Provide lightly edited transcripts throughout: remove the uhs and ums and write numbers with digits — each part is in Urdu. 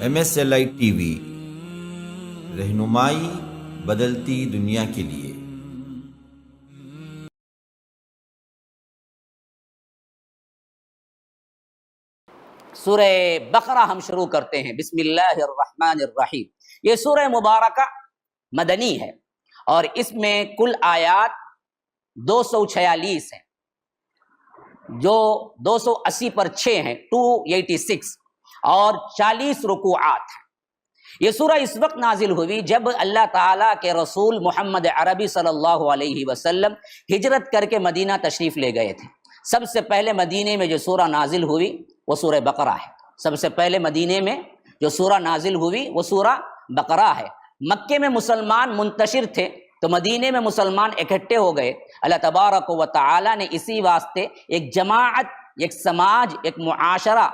MSLI TV رہنمائی بدلتی دنیا کے لیے۔ سورہ بقرہ ہم شروع کرتے ہیں۔ بسم اللہ الرحمن الرحیم۔ یہ سورہ مبارکہ مدنی ہے اور اس میں کل آیات 246 ہیں، جو 280 پر 6 ہیں، 286 اور 40 رکوعات ہیں۔ یہ سورہ اس وقت نازل ہوئی جب اللہ تعالیٰ کے رسول محمد عربی صلی اللہ علیہ وسلم ہجرت کر کے مدینہ تشریف لے گئے تھے۔ سب سے پہلے مدینے میں جو سورہ نازل ہوئی وہ سورہ بقرہ ہے۔ سب سے پہلے مدینے میں جو سورہ نازل ہوئی وہ سورہ بقرہ ہے۔ مکے میں مسلمان منتشر تھے تو مدینے میں مسلمان اکٹھے ہو گئے۔ اللہ تبارک و تعالیٰ نے اسی واسطے ایک جماعت، ایک سماج، ایک معاشرہ،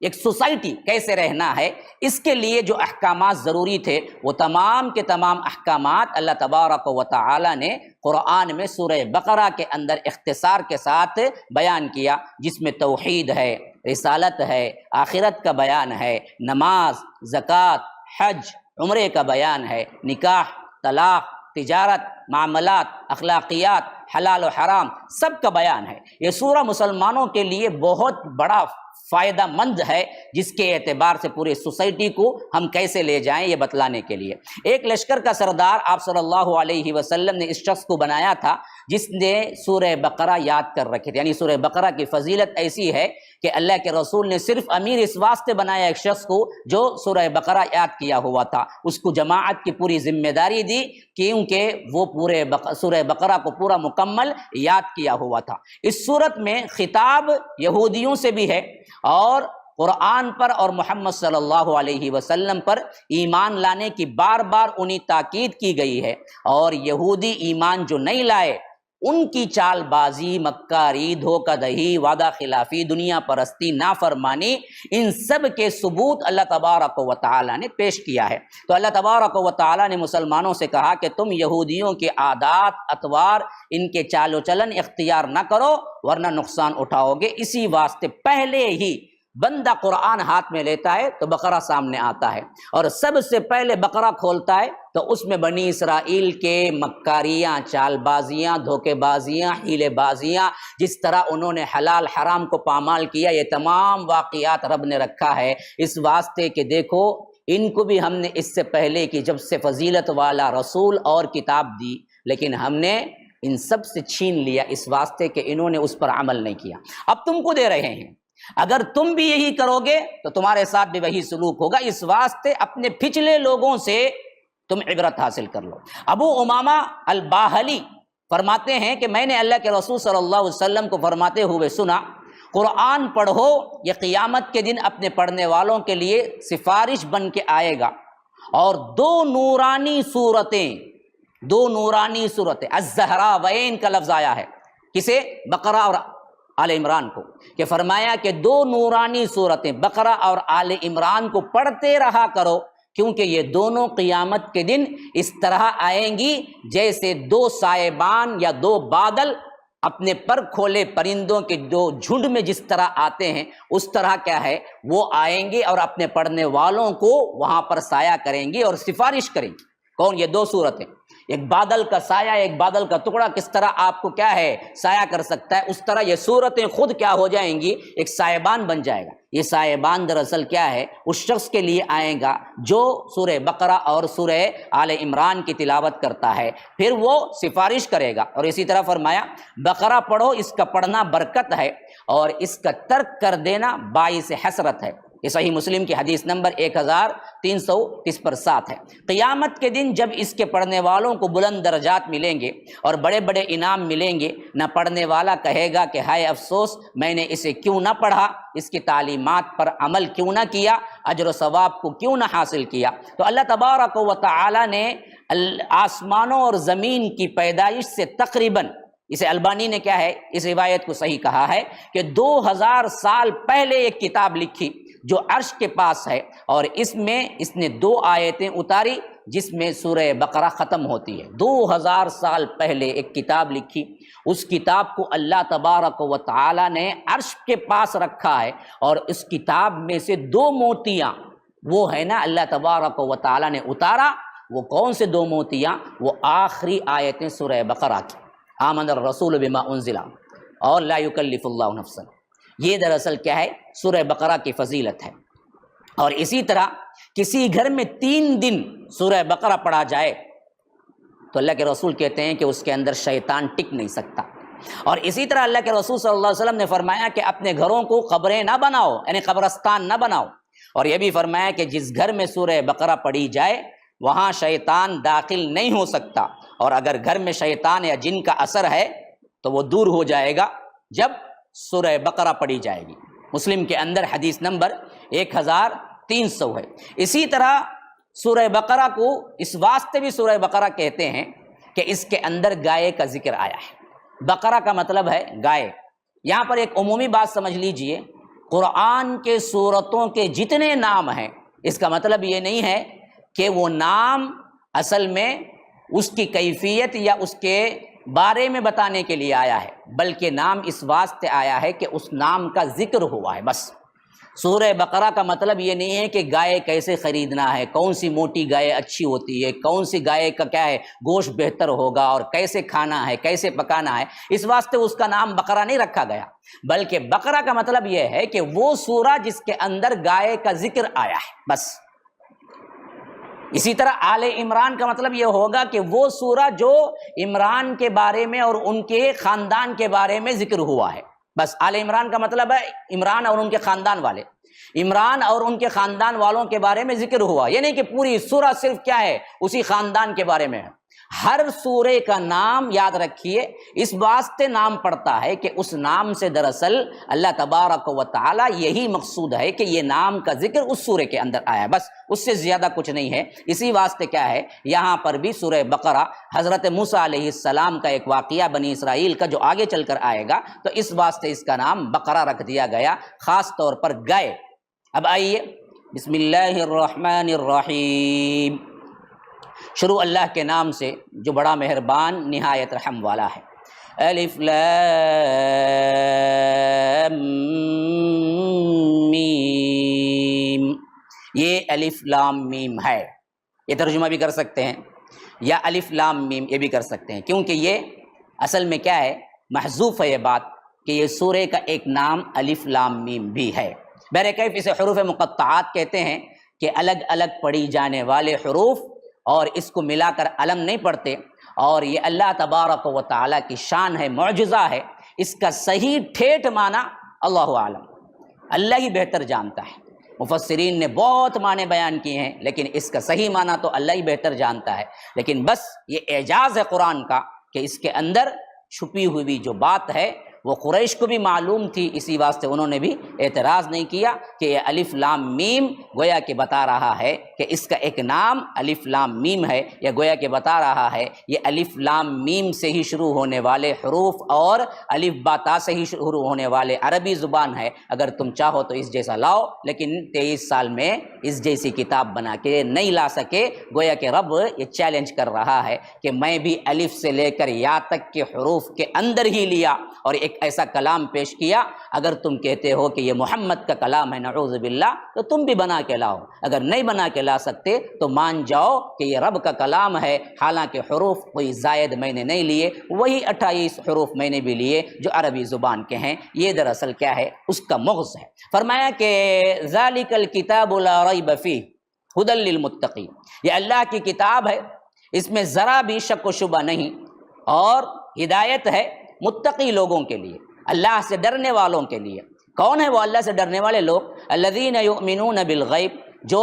ایک سوسائٹی کیسے رہنا ہے، اس کے لیے جو احکامات ضروری تھے وہ تمام کے تمام احکامات اللہ تبارک و تعالی نے قرآن میں سورہ بقرہ کے اندر اختصار کے ساتھ بیان کیا، جس میں توحید ہے، رسالت ہے، آخرت کا بیان ہے، نماز، زکوٰۃ، حج، عمرے کا بیان ہے، نکاح، طلاق، تجارت، معاملات، اخلاقیات، حلال و حرام، سب کا بیان ہے۔ یہ سورہ مسلمانوں کے لیے بہت بڑا فائدہ مند ہے، جس کے اعتبار سے پورے سوسائٹی کو ہم کیسے لے جائیں یہ بتلانے کے لیے۔ ایک لشکر کا سردار آپ صلی اللہ علیہ وسلم نے اس شخص کو بنایا تھا جس نے سورہ بقرہ یاد کر رکھے تھے۔ یعنی سورہ بقرہ کی فضیلت ایسی ہے کہ اللہ کے رسول نے صرف امیر اس واسطے بنایا ایک شخص کو جو سورہ بقرہ یاد کیا ہوا تھا، اس کو جماعت کی پوری ذمہ داری دی کیونکہ وہ پورے سورہ بقرہ کو پورا مکمل یاد کیا ہوا تھا۔ اس صورت میں خطاب یہودیوں سے بھی ہے اور قرآن پر اور محمد صلی اللہ علیہ وسلم پر ایمان لانے کی بار بار انہیں تاکید کی گئی ہے، اور یہودی ایمان جو نہیں لائے ان کی چال بازی، مکاری، دھوکہ دہی، وعدہ خلافی، دنیا پرستی، نافرمانی، ان سب کے ثبوت اللہ تبارک و تعالی نے پیش کیا ہے۔ تو اللہ تبارک و تعالی نے مسلمانوں سے کہا کہ تم یہودیوں کے عادات، اطوار، ان کے چال و چلن اختیار نہ کرو ورنہ نقصان اٹھاؤ گے۔ اسی واسطے پہلے ہی بندہ قرآن ہاتھ میں لیتا ہے تو بقرہ سامنے آتا ہے، اور سب سے پہلے بقرہ کھولتا ہے تو اس میں بنی اسرائیل کے مکاریاں، چال بازیاں، دھوکے بازیاں، ہیلے بازیاں، جس طرح انہوں نے حلال حرام کو پامال کیا، یہ تمام واقعات رب نے رکھا ہے اس واسطے کہ دیکھو ان کو بھی ہم نے اس سے پہلے کی جب سے فضیلت والا رسول اور کتاب دی، لیکن ہم نے ان سب سے چھین لیا اس واسطے کہ انہوں نے اس پر عمل نہیں کیا۔ اب تم کو دے رہے ہیں، اگر تم بھی یہی کرو گے تو تمہارے ساتھ بھی وہی سلوک ہوگا، اس واسطے اپنے پچھلے لوگوں سے تم عبرت حاصل کر لو۔ ابو امامہ الباہلی فرماتے ہیں کہ میں نے اللہ کے رسول صلی اللہ علیہ وسلم کو فرماتے ہوئے سنا، قرآن پڑھو، یہ قیامت کے دن اپنے پڑھنے والوں کے لیے سفارش بن کے آئے گا، اور دو نورانی صورتیں الزہراوین کا لفظ آیا ہے، کسے؟ بقرہ اور آل عمران کو، کہ فرمایا کہ دو نورانی صورتیں بقرہ اور آل عمران کو پڑھتے رہا کرو، کیونکہ یہ دونوں قیامت کے دن اس طرح آئیں گی جیسے دو سائبان یا دو بادل اپنے پر کھولے پرندوں کے دو جھنڈ میں جس طرح آتے ہیں، اس طرح کیا ہے وہ آئیں گے اور اپنے پڑھنے والوں کو وہاں پر سایہ کریں گی اور سفارش کریں گی۔ کون؟ یہ دو صورتیں، ایک بادل کا سایہ، ایک بادل کا ٹکڑا کس طرح آپ کو کیا ہے سایہ کر سکتا ہے، اس طرح یہ صورتیں خود کیا ہو جائیں گی، ایک سائبان بن جائے گا۔ یہ سائبان دراصل کیا ہے، اس شخص کے لیے آئے گا جو سورہ بقرہ اور سورہ آل عمران کی تلاوت کرتا ہے، پھر وہ سفارش کرے گا۔ اور اسی طرح فرمایا بقرہ پڑھو، اس کا پڑھنا برکت ہے اور اس کا ترک کر دینا باعث حسرت ہے۔ یہ صحیح مسلم کی حدیث نمبر 1330 پر 7 ہے۔ قیامت کے دن جب اس کے پڑھنے والوں کو بلند درجات ملیں گے اور بڑے بڑے انعام ملیں گے، نہ پڑھنے والا کہے گا کہ ہائے افسوس میں نے اسے کیوں نہ پڑھا، اس کی تعلیمات پر عمل کیوں نہ کیا، اجر و ثواب کو کیوں نہ حاصل کیا۔ تو اللہ تبارک و تعالی نے آسمانوں اور زمین کی پیدائش سے تقریباً، اسے البانی نے کیا ہے اس روایت کو صحیح کہا ہے کہ 2000 سال پہلے ایک کتاب لکھی جو عرش کے پاس ہے، اور اس میں اس نے 2 آیتیں اتاری جس میں سورہ بقرہ ختم ہوتی ہے۔ 2000 سال پہلے ایک کتاب لکھی، اس کتاب کو اللہ تبارک و تعالی نے عرش کے پاس رکھا ہے، اور اس کتاب میں سے 2 موتیاں وہ ہے نا اللہ تبارک و تعالیٰ نے اتارا، وہ کون سے 2 موتیاں؟ وہ آخری آیتیں سورہ بقرہ کی، آمن الرسول بما انزل اور لا یکلف اللہ نفسا۔ یہ دراصل کیا ہے؟ سورہ بقرہ کی فضیلت ہے۔ اور اسی طرح کسی گھر میں 3 دن سورہ بقرہ پڑھا جائے تو اللہ کے رسول کہتے ہیں کہ اس کے اندر شیطان ٹک نہیں سکتا۔ اور اسی طرح اللہ کے رسول صلی اللہ علیہ وسلم نے فرمایا کہ اپنے گھروں کو قبریں نہ بناؤ، یعنی قبرستان نہ بناؤ، اور یہ بھی فرمایا کہ جس گھر میں سورہ بقرہ پڑھی جائے وہاں شیطان داخل نہیں ہو سکتا، اور اگر گھر میں شیطان یا جن کا اثر ہے تو وہ دور ہو جائے گا جب سورہ بقرہ پڑھی جائے گی۔ مسلم کے اندر حدیث نمبر 1300 ہے۔ اسی طرح سورہ بقرہ کو اس واسطے بھی سورہ بقرہ کہتے ہیں کہ اس کے اندر گائے کا ذکر آیا ہے۔ بقرہ کا مطلب ہے گائے۔ یہاں پر ایک عمومی بات سمجھ لیجئے، قرآن کے سورتوں کے جتنے نام ہیں، اس کا مطلب یہ نہیں ہے کہ وہ نام اصل میں اس کی کیفیت یا اس کے بارے میں بتانے کے لیے آیا ہے، بلکہ نام اس واسطے آیا ہے کہ اس نام کا ذکر ہوا ہے بس۔ سورہ بقرہ کا مطلب یہ نہیں ہے کہ گائے کیسے خریدنا ہے، کون سی موٹی گائے اچھی ہوتی ہے، کون سی گائے کا کیا ہے گوشت بہتر ہوگا، اور کیسے کھانا ہے، کیسے پکانا ہے، اس واسطے اس کا نام بقرہ نہیں رکھا گیا، بلکہ بقرہ کا مطلب یہ ہے کہ وہ سورہ جس کے اندر گائے کا ذکر آیا ہے بس۔ اسی طرح آل عمران کا مطلب یہ ہوگا کہ وہ سورہ جو عمران کے بارے میں اور ان کے خاندان کے بارے میں ذکر ہوا ہے بس۔ آل عمران کا مطلب ہے عمران اور ان کے خاندان والے، عمران اور ان کے خاندان والوں کے بارے میں ذکر ہوا، یعنی کہ پوری سورہ صرف کیا ہے اسی خاندان کے بارے میں ہے۔ ہر سورے کا نام یاد رکھیے اس واسطے نام پڑتا ہے کہ اس نام سے دراصل اللہ تبارک و تعالی یہی مقصود ہے کہ یہ نام کا ذکر اس سورے کے اندر آیا، بس اس سے زیادہ کچھ نہیں ہے۔ اسی واسطے کیا ہے یہاں پر بھی سورہ بقرہ حضرت موسیٰ علیہ السلام کا ایک واقعہ بنی اسرائیل کا جو آگے چل کر آئے گا، تو اس واسطے اس کا نام بقرہ رکھ دیا گیا، خاص طور پر گائے۔ اب آئیے بسم اللہ الرحمن الرحیم، شروع اللہ کے نام سے جو بڑا مہربان نہایت رحم والا ہے۔ الف لام میم، یہ الف لام میم ہے، یہ ترجمہ بھی کر سکتے ہیں یا الف لام میم یہ بھی کر سکتے ہیں، کیونکہ یہ اصل میں کیا ہے محذوف ہے یہ بات کہ یہ سورے کا ایک نام الف لام میم بھی ہے۔ بہرکیف اسے حروف مقطعات کہتے ہیں کہ الگ الگ پڑھی جانے والے حروف، اور اس کو ملا کر علم نہیں پڑھتے، اور یہ اللہ تبارک و تعالیٰ کی شان ہے، معجزہ ہے۔ اس کا صحیح ٹھیٹھ معنی اللہ عالم، اللہ ہی بہتر جانتا ہے۔ مفسرین نے بہت معنی بیان کیے ہیں، لیکن اس کا صحیح معنی تو اللہ ہی بہتر جانتا ہے۔ لیکن بس یہ اعجاز ہے قرآن کا کہ اس کے اندر چھپی ہوئی جو بات ہے وہ قریش کو بھی معلوم تھی، اسی واسطے انہوں نے بھی اعتراض نہیں کیا کہ یہ الف لام میم گویا کہ بتا رہا ہے کہ اس کا ایک نام الف لام میم ہے، یا گویا کہ بتا رہا ہے یہ الف لام میم سے ہی شروع ہونے والے حروف اور الف با تا سے ہی شروع ہونے والے عربی زبان ہے، اگر تم چاہو تو اس جیسا لاؤ، لیکن 23 سال میں اس جیسی کتاب بنا کے نہیں لا سکے۔ گویا کہ رب یہ چیلنج کر رہا ہے کہ میں بھی الف سے لے کر یا تک کے حروف کے اندر ہی لیا اور ایک ایسا کلام پیش کیا، اگر تم کہتے ہو کہ یہ محمد کا کلام ہے نعوذ باللہ تو تم بھی بنا کے لاؤ، اگر نہیں بنا کے لا سکتے تو مان جاؤ کہ یہ رب کا کلام ہے، حالانکہ حروف کوئی زائد میں نے نہیں لیے، وہی 28 حروف میں نے بھی لیے جو عربی زبان کے ہیں۔ یہ دراصل کیا ہے اس کا مغز ہے۔ فرمایا کہ ذالک الکتاب لا ریب فیہ ھدی للمتقین، یہ اللہ کی کتاب ہے، اس میں ذرا بھی شک و شبہ نہیں، اور ہدایت ہے متقی لوگوں کے لیے، اللہ سے ڈرنے والوں کے لیے۔ کون ہے وہ اللہ سے ڈرنے والے لوگ؟ الذین یؤمنون بالغیب، جو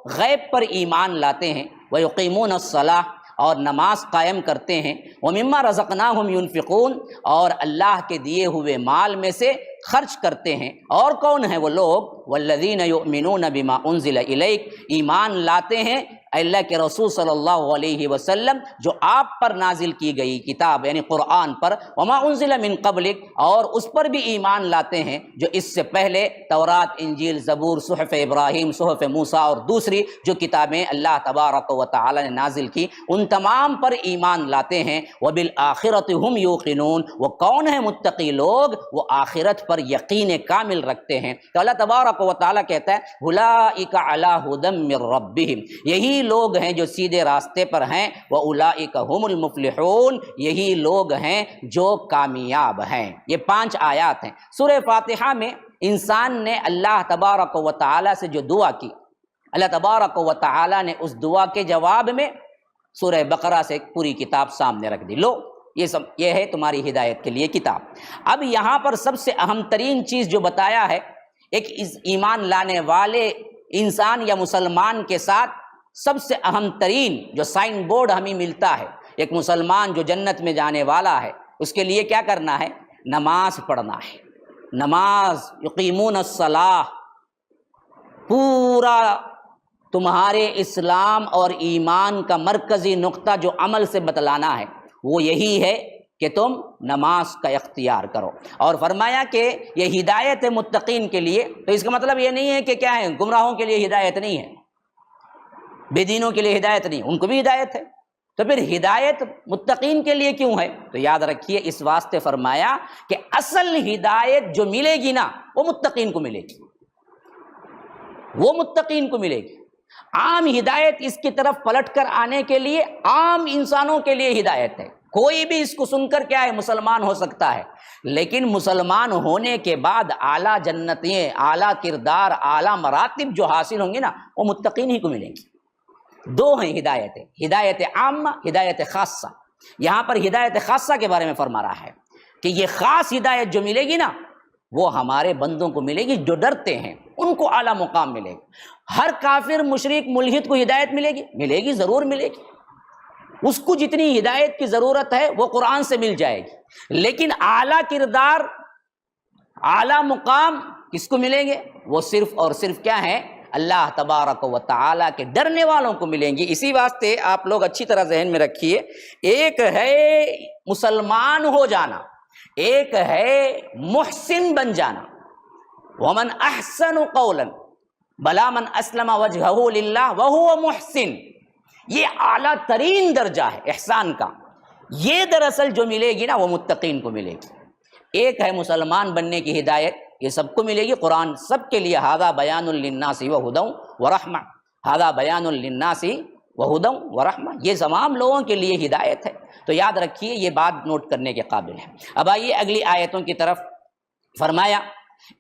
غیب پر ایمان لاتے ہیں، ویقیمون الصلاۃ، اور نماز قائم کرتے ہیں، ومما رزقناہم ینفقون، اور اللہ کے دیے ہوئے مال میں سے خرچ کرتے ہیں۔ اور کون ہیں وہ لوگ؟ والذین یؤمنون بما انزل الیک، ایمان لاتے ہیں اے اللہ کے رسول صلی اللہ علیہ وسلم جو آپ پر نازل کی گئی کتاب یعنی قرآن پر، وما انزل من قبلک، اور اس پر بھی ایمان لاتے ہیں جو اس سے پہلے تورات، انجیل، زبور، صحف ابراہیم، صحف موسیٰ اور دوسری جو کتابیں اللہ تبارک و تعالی نے نازل کی ان تمام پر ایمان لاتے ہیں۔ وبالآخرۃ ہم یوقنون، وہ کون ہیں متقی لوگ؟ وہ آخرت پر یقین کامل رکھتے ہیں۔ تو اللہ تبارک و تعالی کہتا ہے اولئک علی ھدی من ربہم، یہی لوگ ہیں جو سیدھے راستے پر ہیں، وَأُولَئِكَ هُمُ الْمُفْلِحُونَ، یہی لوگ ہیں جو کامیاب ہیں۔ یہ 5 آیات ہیں سورہ فاتحہ میں۔ انسان نے اللہ تبارک و تعالی سے جو دعا کی، اللہ تبارک و تعالی نے اس دعا کے جواب میں سورہ بقرہ سے پوری کتاب سامنے رکھ دی، لو یہ ہے تمہاری ہدایت کے لیے کتاب۔ اب یہاں پر سب سے اہم ترین چیز جو بتایا ہے، ایک ایمان لانے والے انسان یا مسلمان کے ساتھ سب سے اہم ترین جو سائن بورڈ ہمیں ملتا ہے، ایک مسلمان جو جنت میں جانے والا ہے، اس کے لیے کیا کرنا ہے؟ نماز پڑھنا ہے۔ نماز، یقیمون الصلاۃ، پورا تمہارے اسلام اور ایمان کا مرکزی نقطہ جو عمل سے بتلانا ہے وہ یہی ہے کہ تم نماز کا اختیار کرو۔ اور فرمایا کہ یہ ہدایت ہے متقین کے لیے، تو اس کا مطلب یہ نہیں ہے کہ کیا ہے گمراہوں کے لیے ہدایت نہیں ہے، بے دینوں کے لیے ہدایت نہیں، ان کو بھی ہدایت ہے۔ تو پھر ہدایت متقین کے لیے کیوں ہے؟ تو یاد رکھیے اس واسطے فرمایا کہ اصل ہدایت جو ملے گی نا وہ متقین کو ملے گی، وہ متقین کو ملے گی۔ عام ہدایت اس کی طرف پلٹ کر آنے کے لیے عام انسانوں کے لیے ہدایت ہے، کوئی بھی اس کو سن کر کیا ہے مسلمان ہو سکتا ہے، لیکن مسلمان ہونے کے بعد اعلیٰ جنتیں، اعلیٰ کردار، اعلیٰ مراتب جو حاصل ہوں گے نا وہ متقین ہی کو ملیں گی۔ 2 ہیں ہدایتیں، ہدایت عامہ، ہدایت خاصہ۔ یہاں پر ہدایت خاصہ کے بارے میں فرما رہا ہے کہ یہ خاص ہدایت جو ملے گی نا وہ ہمارے بندوں کو ملے گی جو ڈرتے ہیں، ان کو اعلیٰ مقام ملے گا۔ ہر کافر، مشرک، ملحد کو ہدایت ملے گی، ضرور ملے گی، اس کو جتنی ہدایت کی ضرورت ہے وہ قرآن سے مل جائے گی، لیکن اعلیٰ کردار، اعلیٰ مقام کس کو ملیں گے؟ وہ صرف اور صرف کیا ہے؟ اللہ تبارک و تعالیٰ کے ڈرنے والوں کو ملیں گی۔ اسی واسطے آپ لوگ اچھی طرح ذہن میں رکھیے، ایک ہے مسلمان ہو جانا، ایک ہے محسن بن جانا۔ ومن احسن قولا بلا من اسلم وجهه للہ وهو محسن، یہ اعلیٰ ترین درجہ ہے احسان کا۔ یہ دراصل جو ملے گی نا وہ متقین کو ملے گی۔ ایک ہے مسلمان بننے کی ہدایت، یہ سب کو ملے گی، قرآن سب کے لیے ھذا بیان للناس وہدی ورحمہ، ھذا بیان للناس وہدی ورحمہ، یہ تمام لوگوں کے لیے ہدایت ہے۔ تو یاد رکھیے یہ بات نوٹ کرنے کے قابل ہے۔ اب آئیے اگلی آیتوں کی طرف۔ فرمایا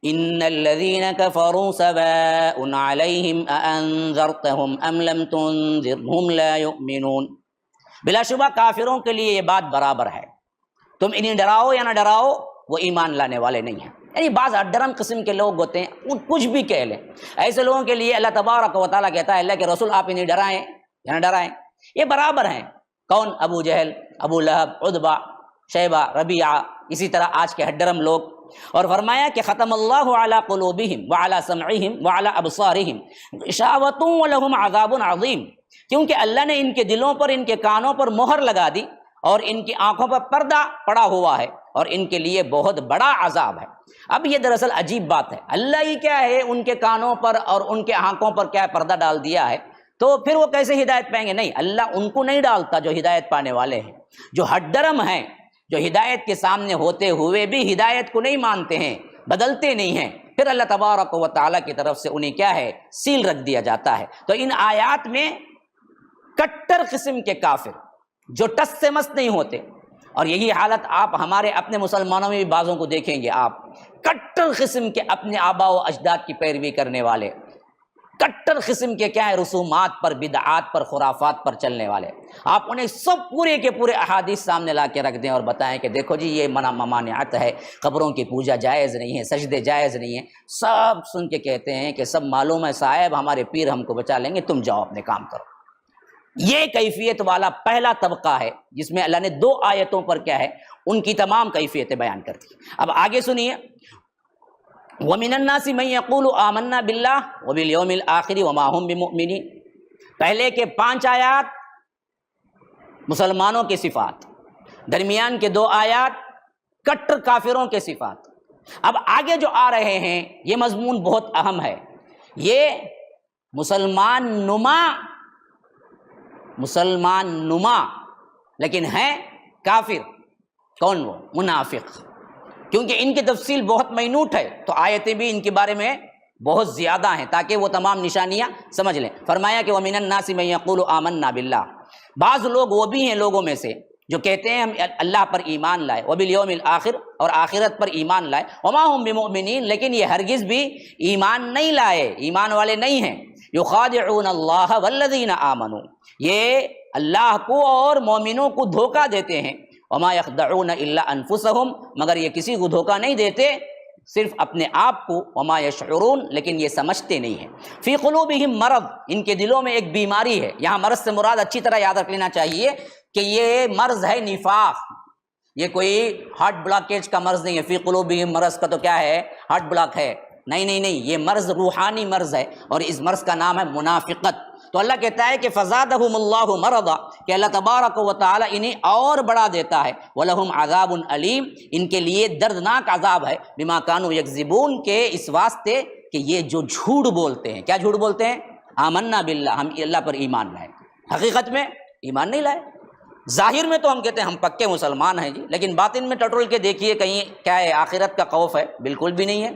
ان الذين كفروا سواء عليهم اانذرتهم ام لم تنذرهم لا يؤمنون، بلا شبہ کافروں کے لیے یہ بات برابر ہے، تم انہیں ڈراؤ یا نہ ڈراؤ وہ ایمان لانے والے نہیں ہیں۔ یعنی بعض اڈرم قسم کے لوگ ہوتے ہیں، وہ کچھ بھی کہہ لیں، ایسے لوگوں کے لیے اللہ تبارک و تعالیٰ کہتا ہے اللہ کے رسول آپ انہیں ڈرائیں یا نہ ڈرائیں، یہ برابر ہیں۔ کون؟ ابو جہل، ابو لہب، عتبہ، شیبہ، ربیعہ، اسی طرح آج کے ہڈرم لوگ۔ اور فرمایا کہ ختم اللہ علی قلوبہم وعلی سمعہم وعلی ابصارہم غشاوۃ ولہم عذاب عظیم، کیونکہ اللہ نے ان کے دلوں پر، ان کے کانوں پر مہر لگا دی اور ان کی آنکھوں پر پردہ پڑا ہوا ہے اور ان کے لیے بہت بڑا عذاب ہے۔ اب یہ دراصل عجیب بات ہے، اللہ ہی کیا ہے ان کے کانوں پر اور ان کے آنکھوں پر کیا پردہ ڈال دیا ہے، تو پھر وہ کیسے ہدایت پائیں گے؟ نہیں، اللہ ان کو نہیں ڈالتا جو ہدایت پانے والے ہیں، جو ہڈرم ہیں، جو ہدایت کے سامنے ہوتے ہوئے بھی ہدایت کو نہیں مانتے ہیں، بدلتے نہیں ہیں، پھر اللہ تبارک و تعالیٰ کی طرف سے انہیں کیا ہے؟ سیل رکھ دیا جاتا ہے۔ تو ان آیات میں کٹر قسم کے کافر جو ٹس سے مس نہیں ہوتے، اور یہی حالت آپ ہمارے اپنے مسلمانوں میں بھی بعضوں کو دیکھیں گے، آپ کٹر قسم کے اپنے آباء و اجداد کی پیروی کرنے والے، کٹر قسم کے کیا ہے رسومات پر، بدعات پر، خرافات پر چلنے والے، آپ انہیں سب پورے کے پورے احادیث سامنے لا کے رکھ دیں اور بتائیں کہ دیکھو جی یہ منع ممانعت ہے، قبروں کی پوجا جائز نہیں ہے، سجدے جائز نہیں ہیں، سب سن کے کہتے ہیں کہ سب معلوم ہے صاحب، ہمارے پیر ہم کو بچا لیں گے، تم جاؤ اپنے کام کرو۔ یہ کیفیت والا پہلا طبقہ ہے جس میں اللہ نے 2 آیتوں پر کیا ہے ان کی تمام کیفیتیں بیان کر دی۔ اب آگے سنیے، وَمِنَ النَّاسِ مَن يَقُولُ آمَنَّا بِاللَّهِ وَبِالْيَوْمِ الْآخِرِ وَمَا هُمْ بِمُؤْمِنِينَ۔ پہلے کے 5 آیات مسلمانوں کی صفات، درمیان کے 2 آیات کٹر کافروں کے صفات. اب آگے جو آ رہے ہیں یہ مضمون بہت اہم ہے. یہ مسلمان نما لیکن ہیں کافر. کون؟ وہ منافق. کیونکہ ان کی تفصیل بہت مینوٹ ہے تو آیتیں بھی ان کے بارے میں بہت زیادہ ہیں تاکہ وہ تمام نشانیاں سمجھ لیں. فرمایا کہ وَمِنَ النَّاسِ مَن يَقُولُ آمَنَّا بِاللَّهِ، بعض لوگ وہ بھی ہیں لوگوں میں سے جو کہتے ہیں ہم اللہ پر ایمان لائے، وَبِالْيَوْمِ الْآخِرِ، اور آخرت پر ایمان لائے، وَمَا هُم بِمُؤْمِنِينَ، لیکن یہ ہرگز بھی ایمان نہیں لائے، ایمان والے نہیں ہیں. يُخَادِعُونَ اللَّهَ وَالَّذِينَ آمَنُوا، یہ اللہ کو اور مومنوں کو دھوکہ دیتے ہیں. وَمَا يَخْدَعُونَ إِلَّا أَنفُسَهُمْ، مگر یہ کسی کو دھوکہ نہیں دیتے صرف اپنے آپ کو. وما یشعرون، لیکن یہ سمجھتے نہیں ہیں. فی قلوبہم مرض، ان کے دلوں میں ایک بیماری ہے. یہاں مرض سے مراد اچھی طرح یاد رکھ لینا چاہیے کہ یہ مرض ہے نفاق، یہ کوئی ہارٹ بلاکیج کا مرض نہیں ہے. فی قلوبہم مرض کا تو کیا ہے؟ ہارٹ بلاک ہے. نہیں، یہ مرض روحانی مرض ہے اور اس مرض کا نام ہے منافقت. تو اللہ کہتا ہے کہ فزادہم اللہ مرضا، کہ اللہ تبارک و تعالی انہیں اور بڑھا دیتا ہے. وَلَهُمْ عَذَابٌ علیم، ان کے لیے دردناک عذاب ہے. بما كانوا یکذبون، کے اس واسطے کہ یہ جو جھوٹ بولتے ہیں. کیا جھوٹ بولتے ہیں؟ آمنا باللہ، ہم اللہ پر ایمان لائے. حقیقت میں ایمان نہیں لائے. ظاہر میں تو ہم کہتے ہیں ہم پکے مسلمان ہیں جی، لیکن باطن میں ٹٹول کے دیکھیے کہیں کیا ہے؟ آخرت کا خوف ہے؟ بالکل بھی نہیں ہے.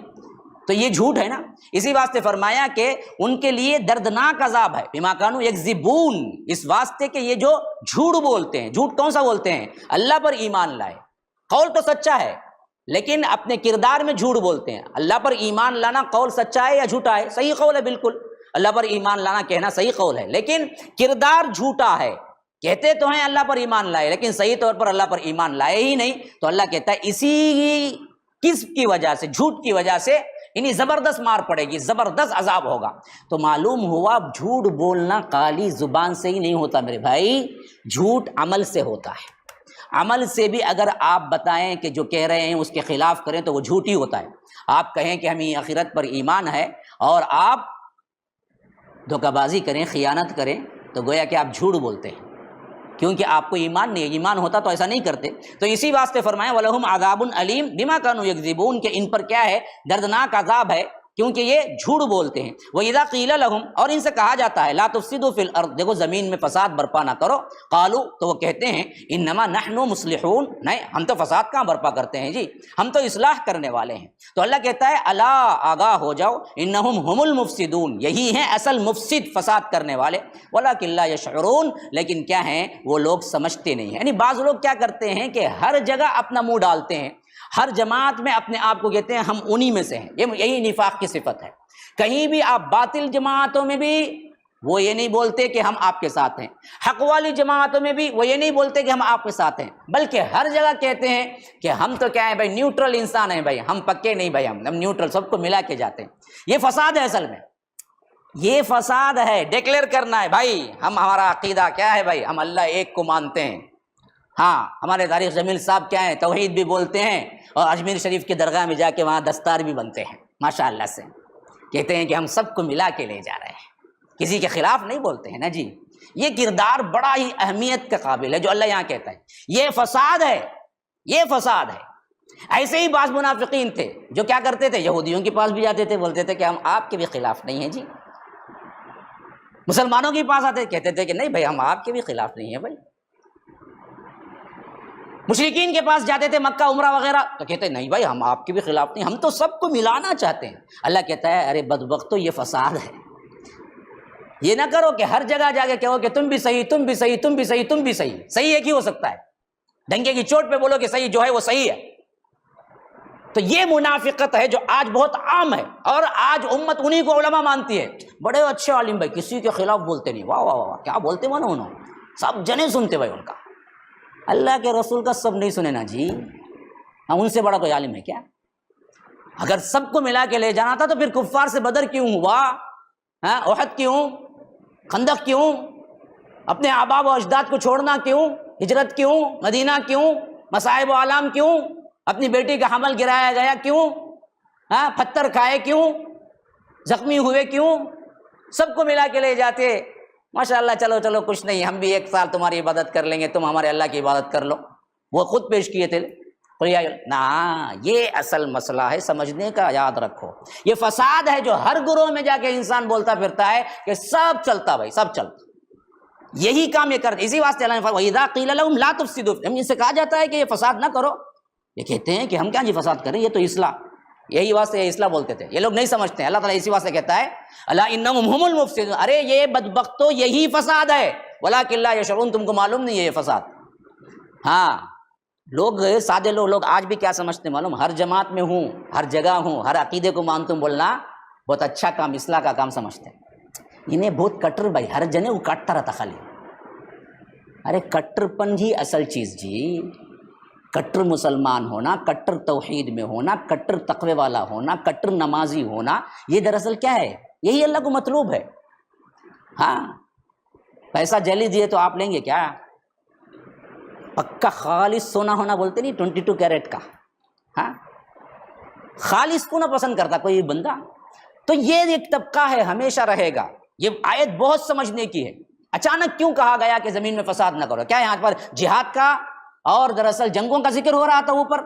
تو یہ جھوٹ ہے نا. اسی واسطے فرمایا کہ ان کے لیے دردناک عذاب ہے. بما کانوا یکذبون، اس واسطے کہ یہ جو جھوٹ بولتے ہیں. جھوٹ کون سا بولتے ہیں؟ اللہ پر ایمان لائے. قول تو سچا ہے لیکن اپنے کردار میں جھوٹ بولتے ہیں. اللہ پر ایمان لانا قول سچا ہے یا جھوٹا ہے؟ صحیح قول ہے بالکل. اللہ پر ایمان لانا کہنا صحیح قول ہے، لیکن کردار جھوٹا ہے. کہتے تو ہیں اللہ پر ایمان لائے لیکن صحیح طور پر اللہ پر ایمان لائے ہی نہیں. تو اللہ کہتا ہے اسی کذب کی وجہ سے، جھوٹ کی وجہ سے انہیں زبردست مار پڑے گی، زبردست عذاب ہوگا. تو معلوم ہوا جھوٹ بولنا خالی زبان سے ہی نہیں ہوتا میرے بھائی، جھوٹ عمل سے ہوتا ہے. عمل سے بھی اگر آپ بتائیں کہ جو کہہ رہے ہیں اس کے خلاف کریں تو وہ جھوٹ ہی ہوتا ہے. آپ کہیں کہ ہمیں آخرت پر ایمان ہے اور آپ دھوکہ بازی کریں، خیانت کریں، تو گویا کہ آپ جھوٹ بولتے ہیں کیونکہ آپ کو ایمان نہیں ہے. ایمان ہوتا تو ایسا نہیں کرتے. تو اسی واسطے فرمایا وَلَهُمْ عَذَابٌ عَلِيمٌ بِمَا كَانُوا يَكْذِبُونَ، کہ ان پر کیا ہے؟ دردناک عذاب ہے کیونکہ یہ جھوٹ بولتے ہیں. وَإِذَا قِيلَ لَهُمْ، اور ان سے کہا جاتا ہے لَا تُفْسِدُوا فِي الْأَرْضِ، دیکھو زمین میں فساد برپا نہ کرو. قالوا، تو وہ کہتے ہیں إِنَّمَا نَحْنُ مُصْلِحُونَ، نہیں ہم تو فساد کہاں برپا کرتے ہیں جی، ہم تو اصلاح کرنے والے ہیں. تو اللہ کہتا ہے الا، آگاہ ہو جاؤ، إِنَّهُمْ هُمُ الْمُفْسِدُونَ، یہی ہیں اصل مفسد، فساد کرنے والے. وَلَكِنْ لَا يَشْعُرُونَ، لیکن کیا ہیں؟ وہ لوگ سمجھتے نہیں ہیں. یعنی بعض لوگ کیا کرتے ہیں کہ ہر جگہ اپنا منہ ڈالتے ہیں، ہر جماعت میں اپنے آپ کو کہتے ہیں ہم انہی میں سے ہیں. یہی نفاق کی صفت ہے. کہیں بھی آپ باطل جماعتوں میں بھی وہ یہ نہیں بولتے کہ ہم آپ کے ساتھ ہیں، حق والی جماعتوں میں بھی وہ یہ نہیں بولتے کہ ہم آپ کے ساتھ ہیں، بلکہ ہر جگہ کہتے ہیں کہ ہم تو کیا ہے بھائی، نیوٹرل انسان ہیں بھائی، ہم پکے نہیں بھائی، ہم نیوٹرل، سب کو ملا کے جاتے ہیں. یہ فساد ہے اصل میں، یہ فساد ہے. ڈکلیئر کرنا ہے بھائی ہمارا عقیدہ کیا ہے بھائی، ہم اللہ ایک کو مانتے ہیں. ہاں، ہمارے طارق جمیل صاحب کیا ہیں؟ توحید بھی بولتے ہیں اور اجمیر شریف کی درگاہ میں جا کے وہاں دستار بھی بنتے ہیں ماشاء اللہ سے. کہتے ہیں کہ ہم سب کو ملا کے لے جا رہے ہیں، کسی کے خلاف نہیں بولتے ہیں نا جی. یہ کردار بڑا ہی اہمیت کا قابل ہے جو اللہ یہاں کہتا ہے. یہ فساد ہے، یہ فساد ہے. ایسے ہی بعض منافقین تھے جو کیا کرتے تھے؟ یہودیوں کے پاس بھی جاتے تھے، بولتے تھے کہ ہم آپ کے بھی خلاف نہیں ہیں جی. مسلمانوں کے پاس آتے کہتے تھے کہ نہیں بھائی ہم آپ کے بھی خلاف نہیں ہیں بھائی. مشرکین کے پاس جاتے تھے مکہ عمرہ وغیرہ تو کہتے نہیں بھائی ہم آپ کے بھی خلاف نہیں، ہم تو سب کو ملانا چاہتے ہیں. اللہ کہتا ہے ارے بدبختو، یہ فساد ہے. یہ نہ کرو کہ ہر جگہ جا کے کہو کہ تم بھی صحیح، تم بھی صحیح، تم بھی صحیح، تم بھی صحیح. صحیح ایک ہی ہو سکتا ہے. ڈنکے کی چوٹ پہ بولو کہ صحیح جو ہے وہ صحیح ہے. تو یہ منافقت ہے جو آج بہت عام ہے اور آج امت انہی کو علماء مانتی ہے. بڑے اچھے عالم بھائی، کسی کے خلاف بولتے نہیں. واہ واہ واہ، کیا بولتے مانو انہوں، سب جنے سنتے بھائی ان کا. اللہ کے رسول کا سب نہیں سنے نا جی. ہم ان سے بڑا کوئی عالم ہے کیا؟ اگر سب کو ملا کے لے جانا تھا تو پھر کفار سے بدر کیوں ہوا؟ احد کیوں؟ خندق کیوں؟ اپنے آبا و اجداد کو چھوڑنا کیوں؟ ہجرت کیوں؟ مدینہ کیوں؟ مصائب و آلام کیوں؟ اپنی بیٹی کا حمل گرایا گیا کیوں؟ پتھر کھائے کیوں؟ زخمی ہوئے کیوں؟ سب کو ملا کے لے جاتے ماشاء اللہ چلو چلو کچھ نہیں، ہم بھی 1 سال تمہاری عبادت کر لیں گے، تم ہمارے اللہ کی عبادت کر لو. وہ خود پیش کیے تھے. نا یہ اصل مسئلہ ہے سمجھنے کا، یاد رکھو. یہ فساد ہے جو ہر گروہ میں جا کے انسان بولتا پھرتا ہے کہ سب چلتا بھائی سب چلتا، یہی کام یہ کرتے. اسی واسطے اللہ نے فرمایا وَإِذَا قِيلَ لَهُمْ لَا تُفْسِدُوا، ہم ان سے کہا جاتا ہے کہ یہ فساد نہ کرو، یہ کہتے ہیں کہ ہم کیا جی فساد کریں، یہ تو اصلاح. یہی واسطے یہ اصلاح بولتے تھے. یہ لوگ نہیں سمجھتے ہیں. اللہ تعالیٰ اسی واسطے کہتا ہے الا انہم ہم المفسدون، ارے یہ بدبختو یہی فساد ہے، ولکن لا یشعرون، تم کو معلوم نہیں ہے یہ فساد. ہاں لوگ سادے لوگ آج بھی کیا سمجھتے ہیں معلوم، ہر جماعت میں ہوں، ہر جگہ ہوں، ہر عقیدے کو مانتا ہوں بولنا بہت اچھا کام، اصلاح کا کام سمجھتے ہیں. انہیں بہت کٹر بھائی، ہر جنے وہ کاٹتا رہتا خالی. ارے کٹر پن ہی اصل چیز جی. کٹر مسلمان ہونا، کٹر توحید میں ہونا، کٹر تقوی والا ہونا، کٹر نمازی ہونا، یہ دراصل کیا ہے، یہی اللہ کو مطلوب ہے. ہاں پیسہ جلی دیے تو آپ لیں گے کیا؟ پکا خالص سونا ہونا بولتے نہیں، 22 کیرٹ کا. ہاں خالص کو نہ پسند کرتا کوئی بندہ. تو یہ ایک طبقہ ہے، ہمیشہ رہے گا. یہ آیت بہت سمجھنے کی ہے. اچانک کیوں کہا گیا کہ زمین میں فساد نہ کرو؟ کیا یہاں پر جہاد کا اور دراصل جنگوں کا ذکر ہو رہا تھا اوپر؟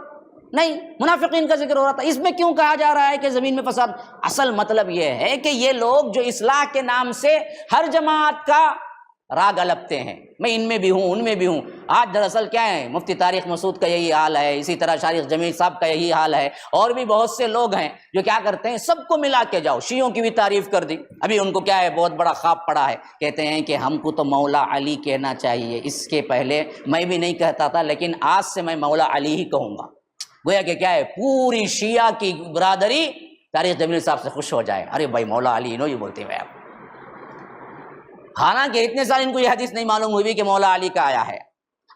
نہیں، منافقین کا ذکر ہو رہا تھا. اس میں کیوں کہا جا رہا ہے کہ زمین میں فساد؟ اصل مطلب یہ ہے کہ یہ لوگ جو اصلاح کے نام سے ہر جماعت کا راگ الپتے ہیں، میں ان میں بھی ہوں ان میں بھی ہوں. آج دراصل کیا ہے، مفتی طارق مسعود کا یہی حال ہے، اسی طرح شارق جمیل صاحب کا یہی حال ہے، اور بھی بہت سے لوگ ہیں جو کیا کرتے ہیں، سب کو ملا کے جاؤ. شیعوں کی بھی تعریف کر دی. ابھی ان کو کیا ہے، بہت بڑا خواب پڑا ہے، کہتے ہیں کہ ہم کو تو مولا علی کہنا چاہیے. اس کے پہلے میں بھی نہیں کہتا تھا، لیکن آج سے میں مولا علی ہی کہوں گا. گویا کہ کیا ہے، پوری شیعہ کی برادری طارق جمیل صاحب سے خوش ہو جائے. ارے بھائی مولا علی انہوں یہ بولتے ہیں آپ. حالانکہ اتنے سال ان کو یہ حدیث نہیں معلوم ہوئی کہ مولا علی کا آیا ہے.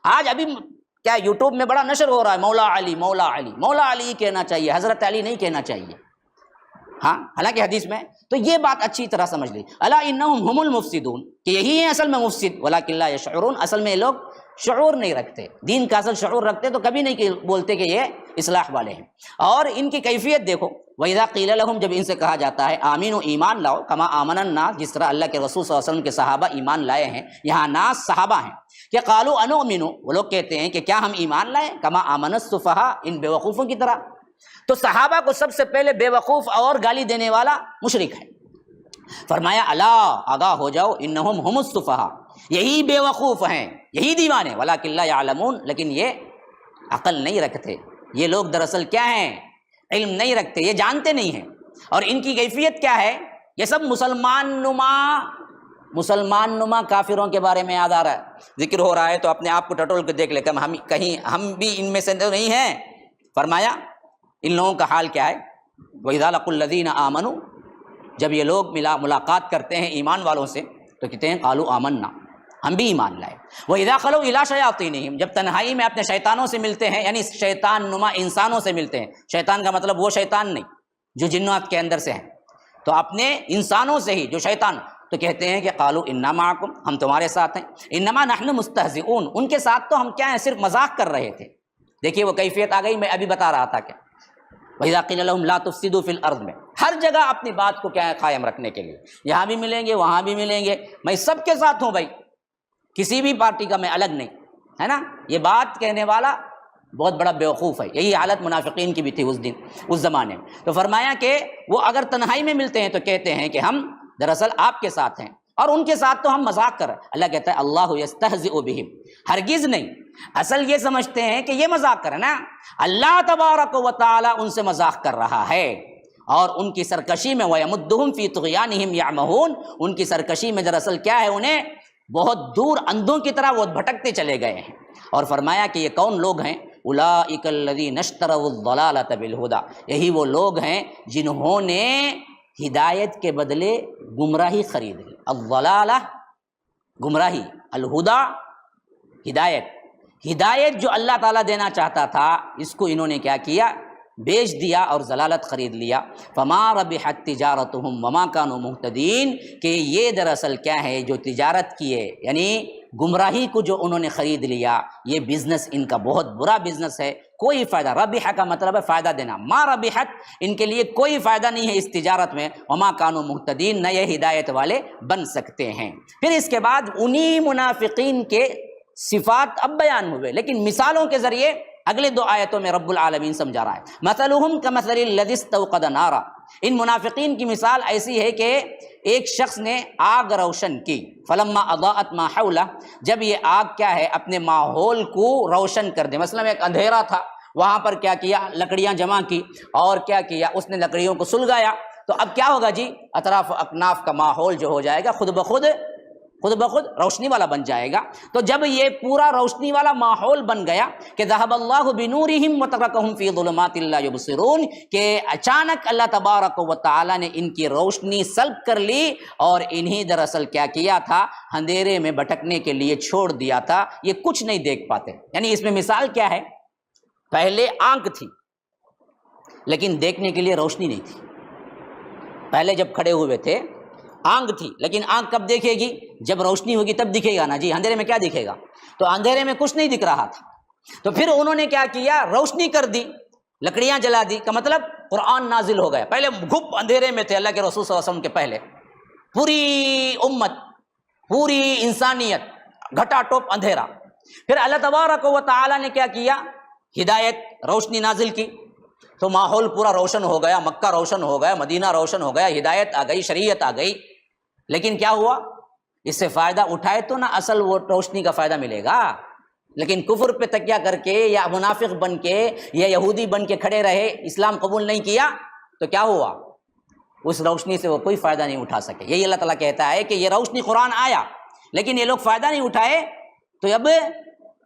آج ابھی کیا یوٹیوب میں بڑا نشر ہو رہا ہے، مولا علی مولا علی مولا علی کہنا چاہیے، حضرت علی نہیں کہنا چاہیے. ہاں حالانکہ حدیث میں. تو یہ بات اچھی طرح سمجھ لی. الا انہم ہم المفسدون، کہ یہی ہیں اصل میں مفسد، ولکن لا یشعرون، اصل میں یہ لوگ شعور نہیں رکھتے. دین کا اصل شعور رکھتے تو کبھی نہیں بولتے کہ یہ اصلاح والے ہیں. اور ان کی کیفیت دیکھو، وَإِذَا قِيلَ لَهُمْ، جب ان سے کہا جاتا ہے آمینو ایمان لاؤ، کما آمن الناس، جس طرح اللہ کے رسول صلی اللہ علیہ وسلم کے صحابہ ایمان لائے ہیں. یہاں ناس صحابہ ہیں. کہ قالوا انؤمن، وہ لوگ کہتے ہیں کہ کیا ہم ایمان لائیں، کما آمن السفہاء، ان بے وقوفوں کی طرح. تو صحابہ کو سب سے پہلے بے وقوف اور گالی دینے والا مشرک ہے. فرمایا الا، آگاہ ہو جاؤ، انہم ہم السفہاء، یہی بے وقوف ہیں، یہی دیوانے، ولکن لا یعلمون، لیکن یہ عقل نہیں رکھتے. یہ لوگ دراصل کیا ہیں، علم نہیں رکھتے، یہ جانتے نہیں ہیں. اور ان کی کیفیت کیا ہے، یہ سب مسلمان نما کافروں کے بارے میں یاد آ رہا ہے، ذکر ہو رہا ہے تو اپنے آپ کو ٹٹول کے دیکھ لے کہ کہیں ہم بھی ان میں سے تو نہیں ہیں. فرمایا ان لوگوں کا حال کیا ہے، وَإِذَا لَقُوا الَّذِينَ آمَنُوا، جب یہ لوگ ملاقات کرتے ہیں ایمان والوں سے تو کہتے ہیں قالوا آمنا، ہم بھی ایمان لائے. وَإِذَا خَلَوْا إِلَىٰ شَيَاطِينِهِمْ، جب تنہائی میں اپنے شیطانوں سے ملتے ہیں، یعنی شیطان نما انسانوں سے ملتے ہیں. شیطان کا مطلب وہ شیطان نہیں جو جنات کے اندر سے ہیں، تو اپنے انسانوں سے ہی جو شیطان، تو کہتے ہیں کہ قالوا انا معکم، ہم تمہارے ساتھ ہیں. انما نحن مستہزئون، ان کے ساتھ تو ہم کیا ہیں، صرف مذاق کر رہے تھے. دیکھیے وہ کیفیت آ گئی، میں ابھی بتا رہا تھا کہ وَإِذَا قِيلَ لَهُمْ لَا تُفْسِدُوا فِي الْأَرْضِ میں ہر جگہ اپنی بات کو کیا ہے قائم رکھنے کے لیے. یہاں بھی ملیں گے، وہاں بھی ملیں گے، میں سب کے ساتھ ہوں بھائی، کسی بھی پارٹی کا میں الگ نہیں، ہے نا. یہ بات کہنے والا بہت بڑا بیوقوف ہے. یہی حالت منافقین کی بھی تھی اس دن، اس زمانے میں. تو فرمایا کہ وہ اگر تنہائی میں ملتے ہیں تو کہتے ہیں کہ ہم دراصل آپ کے ساتھ ہیں، اور ان کے ساتھ تو ہم مذاق کر رہے ہیں. اللہ کہتا ہے اللہ یستہزئ بہم، ہرگز نہیں. اصل یہ سمجھتے ہیں کہ یہ مذاق کر نا، اللہ تبارک و تعالی ان سے مذاق کر رہا ہے، اور ان کی سرکشی میں وَيَمُدُّهُمْ فِي طُغْيَانِهِمْ يَعْمَهُونَ، ان کی سرکشی میں دراصل کیا ہے، انہیں بہت دور اندھوں کی طرح وہ بھٹکتے چلے گئے ہیں. اور فرمایا کہ یہ کون لوگ ہیں، اولئک الذین اشتروا الضلالۃ بالہدی، یہی وہ لوگ ہیں جنہوں نے ہدایت کے بدلے گمراہی خرید لی. الضلالہ گمراہی، الہدا ہدایت. ہدایت جو اللہ تعالیٰ دینا چاہتا تھا، اس کو انہوں نے کیا کیا، بیچ دیا اور ضلالت خرید لیا. فما ربحت تجارتهم وما كانوا مهتدین، کہ یہ دراصل کیا ہے جو تجارت کیے یعنی گمراہی کو جو انہوں نے خرید لیا، یہ بزنس ان کا بہت برا بزنس ہے، کوئی فائدہ. ربح کا مطلب ہے فائدہ دینا. ما ربحت، ان کے لیے کوئی فائدہ نہیں ہے اس تجارت میں. وما كانوا مهتدین، نہ یہ ہدایت والے بن سکتے ہیں. پھر اس کے بعد انہی منافقین کے صفات اب بیان ہوئے، لیکن مثالوں کے ذریعے اگلے 2 آیتوں میں رب العالمین سمجھا رہا ہے. مثلهم كمثل الذي استوقد نارا، ان منافقین کی مثال ایسی ہے کہ ایک شخص نے آگ روشن کی. فلما اضاءت ما حوله، جب یہ آگ کیا ہے اپنے ماحول کو روشن کر دے. مثلا ایک اندھیرا تھا، وہاں پر کیا کیا، لکڑیاں جمع کی اور کیا کیا، اس نے لکڑیوں کو سلگایا. تو اب کیا ہوگا جی، اطراف و اکناف کا ماحول جو ہو جائے گا خود بخود روشنی والا بن جائے گا. تو جب یہ پورا روشنی والا ماحول بن گیا کہ ذهب اللہ بنورہم وترکہم فی ظلمات لا یبصرون، کہ اچانک اللہ تبارک و تعالی نے ان کی روشنی سلب کر لی اور انہی دراصل کیا کیا تھا، اندھیرے میں بھٹکنے کے لیے چھوڑ دیا تھا، یہ کچھ نہیں دیکھ پاتے. یعنی اس میں مثال کیا ہے، پہلے آنکھ تھی لیکن دیکھنے کے لیے روشنی نہیں تھی. پہلے جب کھڑے ہوئے تھے آنکھ تھی، لیکن آنکھ کب دیکھے گی، جب روشنی ہوگی تب دکھے گا نا جی. اندھیرے میں کیا دکھے گا؟ تو اندھیرے میں کچھ نہیں دکھ رہا تھا. تو پھر انہوں نے کیا کیا، روشنی کر دی، لکڑیاں جلا دی. کا مطلب قرآن نازل ہو گیا. پہلے گھپ اندھیرے میں تھے اللہ کے رسول صلی اللہ علیہ وسلم کے پہلے، پوری امت، پوری انسانیت گھٹا ٹوپ اندھیرا. پھر اللہ تبارک و تعالی نے کیا کیا، ہدایت، روشنی نازل کی، تو ماحول پورا روشن ہو گیا، مکہ روشن ہو گیا، مدینہ روشن ہو گیا، ہدایت آ گئی، شریعت آ گئی. لیکن کیا ہوا، اس سے فائدہ اٹھائے تو نہ اصل وہ روشنی کا فائدہ ملے گا. لیکن کفر پہ تکیہ کر کے یا منافق بن کے یا یہودی بن کے کھڑے رہے، اسلام قبول نہیں کیا، تو کیا ہوا، اس روشنی سے وہ کوئی فائدہ نہیں اٹھا سکے. یہی اللہ تعالیٰ کہتا ہے کہ یہ روشنی قرآن آیا لیکن یہ لوگ فائدہ نہیں اٹھائے، تو اب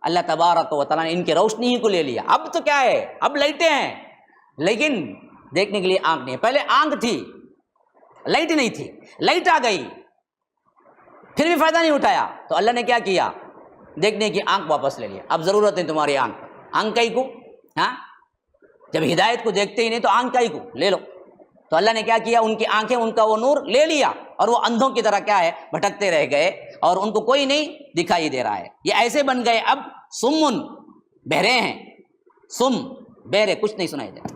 اللہ تبارک و تعالیٰ نے ان کی روشنی ہی کو لے لیا. اب تو کیا ہے، اب لائٹیں ہیں لیکن دیکھنے کے لیے آنکھ نہیں. پہلے آنکھ تھی، لائٹ نہیں تھی، لائٹ آ گئی پھر بھی فائدہ نہیں اٹھایا، تو اللہ نے کیا کیا، دیکھنے کی آنکھ واپس لے لیا. اب ضرورت ہے تمہاری آنکھ کا ہی کو، ہاں جب ہدایت کو دیکھتے ہی نہیں تو آنکھ کا ہی کو لے لو. تو اللہ نے کیا کیا، ان کی آنکھیں، ان کا وہ نور لے لیا اور وہ اندھوں کی طرح کیا ہے بھٹکتے رہ گئے اور ان کو کوئی نہیں دکھائی دے رہا ہے. یہ ایسے بن گئے اب سمن، بہرے ہیں، سم بہرے، کچھ نہیں سنائی دیتا،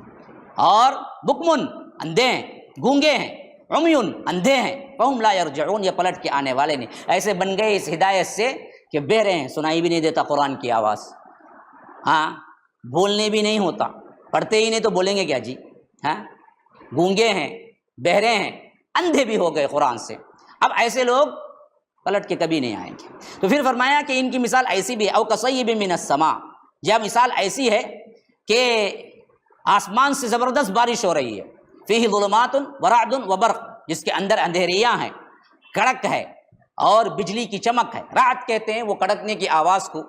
اور بکمن، اندھے ہیں، گونگے ہیں، عمیون، اندھے ہیں، فہم لا یرجعون، یہ پلٹ کے آنے والے نہیں. ایسے بن گئے اس ہدایت سے کہ بہرے ہیں، سنائی بھی نہیں دیتا قرآن کی آواز، ہاں بولنے بھی نہیں ہوتا، پڑھتے ہی نہیں تو بولیں گے کیا جی، ہاں گونگے ہیں، بہرے ہیں، اندھے بھی ہو گئے قرآن سے. اب ایسے لوگ پلٹ کے کبھی نہیں آئیں گے. تو پھر فرمایا کہ ان کی مثال ایسی بھی ہے، او کصیب من السماء، یہ مثال ایسی ہے کہ آسمان سے زبردست بارش ہو رہی ہے، فیہ ظلمات ورعد وبرق، جس کے اندر اندھیریاں ہیں، کڑک ہے اور بجلی کی چمک ہے. رعد کہتے ہیں وہ کڑکنے کی آواز کو،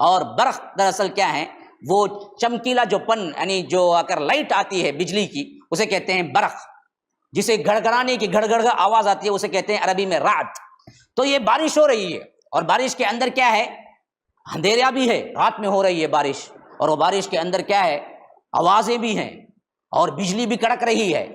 اور برق دراصل کیا ہے، وہ چمکیلا جو پن، یعنی جو اگر لائٹ آتی ہے بجلی کی اسے کہتے ہیں برق، جسے گھڑگھڑانے کی گھڑ گھڑ آواز آتی ہے اسے کہتے ہیں عربی میں رعد. تو یہ بارش ہو رہی ہے اور بارش کے اندر کیا ہے، اندھیرا بھی ہے، رات میں ہو رہی ہے بارش، اور وہ بارش کے اندر کیا ہے، آوازیں بھی ہیں اور بجلی بھی کڑک رہی ہے،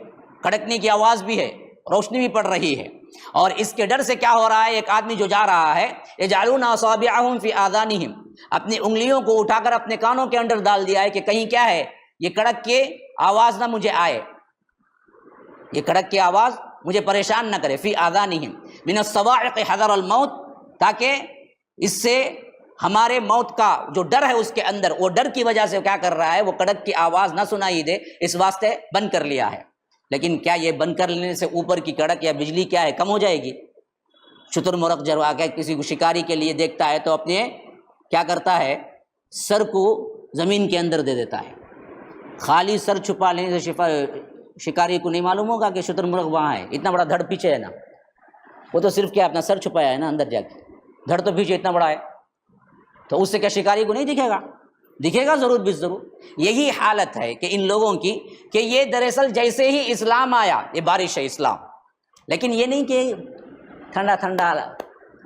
کڑکنے کی آواز بھی ہے، روشنی بھی پڑ رہی ہے. اور اس کے ڈر سے کیا ہو رہا ہے، ایک آدمی جو جا رہا ہے، یجعلون اصابعهم فی آذانہم، اپنی انگلیوں کو اٹھا کر اپنے کانوں کے اندر ڈال دیا ہے کہ کہیں کیا ہے، یہ کڑک کے آواز نہ مجھے آئے، یہ کڑک کی آواز مجھے پریشان نہ کرے. فی آذانہم من الصواعق حذر الموت، تاکہ اس سے ہمارے موت کا جو ڈر ہے اس کے اندر، وہ ڈر کی وجہ سے کیا کر رہا ہے، وہ کڑک کی آواز نہ سنائی دے، اس واسطے بند کر لیا ہے. لیکن کیا یہ بند کر لینے سے اوپر کی کڑک یا بجلی کیا ہے کم ہو جائے گی؟ شتر مرغ جب آ کے کسی کو شکاری کے لیے دیکھتا ہے تو اپنے کیا کرتا ہے، سر کو زمین کے اندر دے دیتا ہے. خالی سر چھپا لینے سے شکاری کو نہیں معلوم ہوگا کہ شتر مرغ وہاں ہے، اتنا بڑا دھڑ پیچھے ہے نا، وہ تو صرف کیا اپنا سر چھپایا ہے نا اندر جا کے، دھڑ تو پیچھے اتنا بڑا ہے، تو اس سے کیا شکاری کو نہیں دکھے گا؟ دکھے گا ضرور بھی ضرور. یہی حالت ہے کہ ان لوگوں کی، کہ یہ دراصل جیسے ہی اسلام آیا، یہ بارش ہے اسلام، لیکن یہ نہیں کہ ٹھنڈا ٹھنڈا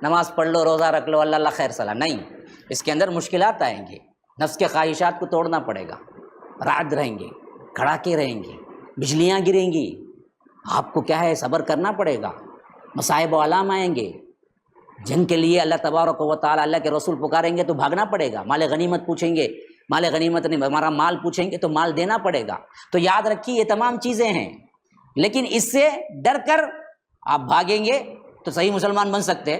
نماز پڑھ لو، روزہ رکھ لو، اللہ اللہ خیر سلام، نہیں، اس کے اندر مشکلات آئیں گی، نفس کے خواہشات کو توڑنا پڑے گا، رعد رہیں گے، کڑاکے رہیں گے، بجلیاں گریں گی، آپ کو کیا ہے صبر کرنا پڑے گا، مصائب و آلام آئیں گے، جنگ کے لیے اللہ تبارک و تعالی اللہ کے رسول پکاریں گے تو بھاگنا پڑے گا، مال غنیمت پوچھیں گے، مال غنیمت نہیں ہمارا مال پوچھیں گے تو مال دینا پڑے گا۔ تو یاد رکھیے یہ تمام چیزیں ہیں، لیکن اس سے ڈر کر آپ بھاگیں گے تو صحیح مسلمان بن سکتے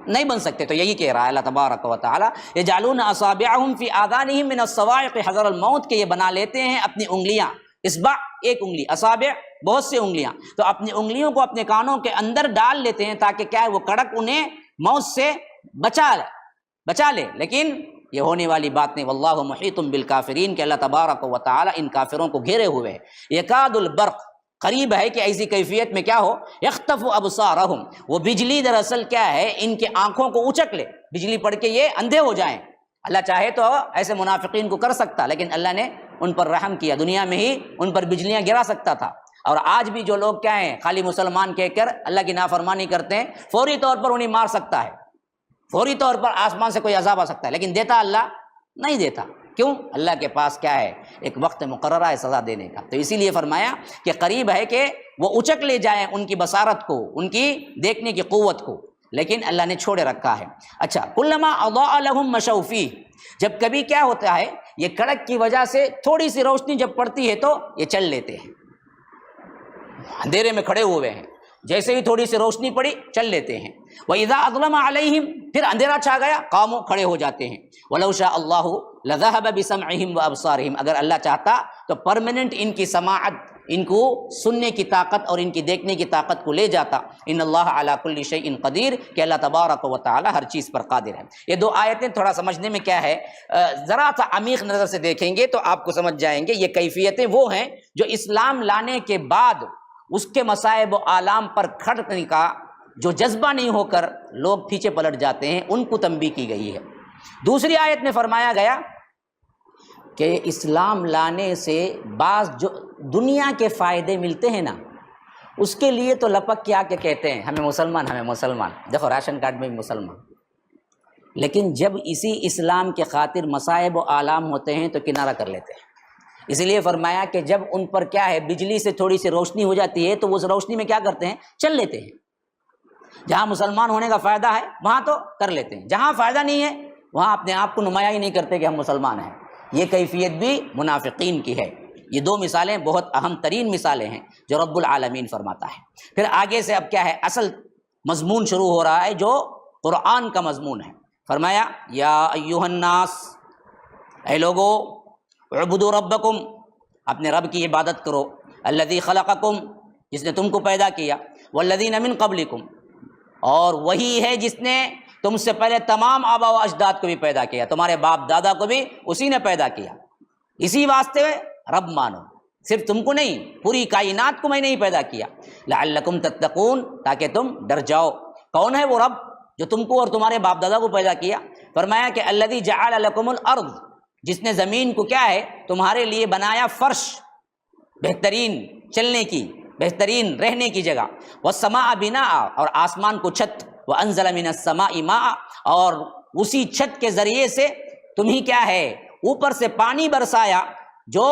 نہیں بن سکتے۔ تو یہی کہہ رہا ہے اللہ تبارک و تعالی یجعلون اصابعهم فی آذانهم من الصواعق حذر الموت، کہ یہ بنا لیتے ہیں اپنی انگلیاں، اصبع ایک انگلی، اصابع بہت سی انگلیاں، تو اپنی انگلیوں کو اپنے کانوں کے اندر ڈال لیتے ہیں تاکہ کیا ہے وہ کڑک انہیں موت سے بچا لے، لیکن یہ ہونے والی بات نہیں۔ واللہ محیط بالکافرین، کہ اللہ تبارک و تعالی ان کافروں کو گھیرے ہوئے ہے۔ یکاد البرق، قریب ہے کہ ایسی کیفیت میں کیا ہو، یخطف ابصارہم، وہ بجلی دراصل کیا ہے ان کے آنکھوں کو اچک لے، بجلی پڑ کے یہ اندھے ہو جائیں۔ اللہ چاہے تو ایسے منافقین کو کر سکتا، لیکن اللہ نے ان پر رحم کیا، دنیا میں ہی ان پر بجلیاں گرا سکتا تھا۔ اور آج بھی جو لوگ کیا ہیں خالی مسلمان کہہ کر اللہ کی نافرمانی کرتے ہیں، فوری طور پر انہیں مار سکتا ہے، فوری طور پر آسمان سے کوئی عذاب آ سکتا ہے، لیکن دیتا اللہ نہیں دیتا۔ کیوں؟ اللہ کے پاس کیا ہے ایک وقت مقررہ ہے سزا دینے کا۔ تو اسی لیے فرمایا کہ قریب ہے کہ وہ اچک لے جائیں ان کی بصارت کو، ان کی دیکھنے کی قوت کو، لیکن اللہ نے چھوڑے رکھا ہے۔ اچھا، کلما اضاء لهم مشوا فیہ، جب کبھی کیا ہوتا ہے یہ کڑک کی وجہ سے تھوڑی سی روشنی جب پڑتی ہے تو یہ چل لیتے ہیں، اندھیرے میں کھڑے ہوئے ہیں، جیسے ہی تھوڑی سی روشنی پڑی چل لیتے ہیں۔ وَإِذَا أَظْلَمَ عَلَيْهِمْ، پھر اندھیرا چھا گیا قاموا، کھڑے ہو جاتے ہیں۔ وَلَوْ شَاءَ اللَّهُ لَذَهَبَ بِسَمْعِهِمْ وَأَبْصَارِهِمْ، اگر اللہ چاہتا تو پرماننٹ ان کی سماعت، ان کو سننے کی طاقت اور ان کی دیکھنے کی طاقت کو لے جاتا۔ ان اللہ علی کل شیء قدیر، کہ اللہ تبارک و تعالی ہر چیز پر قادر ہے۔ یہ دو آیتیں تھوڑا سمجھنے میں کیا ہے، ذرا سا عمیق نظر سے دیکھیں گے تو آپ کو سمجھ جائیں گے یہ کیفیتیں وہ ہیں جو اسلام لانے کے بعد اس کے مصائب و آلام پر کھڑنے کا جو جذبہ نہیں ہو کر لوگ پیچھے پلٹ جاتے ہیں، ان کو تنبیہ کی گئی ہے۔ دوسری آیت میں فرمایا گیا کہ اسلام لانے سے بعض جو دنیا کے فائدے ملتے ہیں نا، اس کے لیے تو لپک کے آ کے کہتے ہیں ہمیں مسلمان، دیکھو راشن کارڈ میں بھی مسلمان، لیکن جب اسی اسلام کے خاطر مصائب و آلام ہوتے ہیں تو کنارہ کر لیتے ہیں۔ اسی لیے فرمایا کہ جب ان پر کیا ہے بجلی سے تھوڑی سی روشنی ہو جاتی ہے تو وہ اس روشنی میں کیا کرتے ہیں، چل لیتے ہیں۔ جہاں مسلمان ہونے کا فائدہ ہے وہاں تو کر لیتے ہیں، جہاں فائدہ نہیں ہے وہاں اپنے آپ کو نمایاں ہی نہیں کرتے کہ ہم مسلمان ہیں۔ یہ کیفیت بھی منافقین کی ہے۔ یہ دو مثالیں بہت اہم ترین مثالیں ہیں جو رب العالمین فرماتا ہے۔ پھر آگے سے اب کیا ہے، اصل مضمون شروع ہو رہا ہے جو قرآن کا مضمون ہے۔ فرمایا یا ایھا الناس، اے لوگو، اعبدوا ربکم، اپنے رب کی عبادت کرو، الذی خلقکم، جس نے تم کو پیدا کیا، والذین من قبلکم، اور وہی ہے جس نے تم سے پہلے تمام آبا و اجداد کو بھی پیدا کیا، تمہارے باپ دادا کو بھی اسی نے پیدا کیا۔ اسی واسطے رب مانو، صرف تم کو نہیں پوری کائنات کو میں نے ہی پیدا کیا۔ لعلکم تتقون، تاکہ تم ڈر جاؤ۔ کون ہے وہ رب جو تم کو اور تمہارے باپ دادا کو پیدا کیا؟ فرمایا کہ الذی جعل لکم الارض، جس نے زمین کو کیا ہے تمہارے لیے بنایا فرش، بہترین چلنے کی، بہترین رہنے کی جگہ، والسماء بناء، اور آسمان کو چھت، وانزل من السماء ماء، اور اسی چھت کے ذریعے سے تمہیں کیا ہے اوپر سے پانی برسایا، جو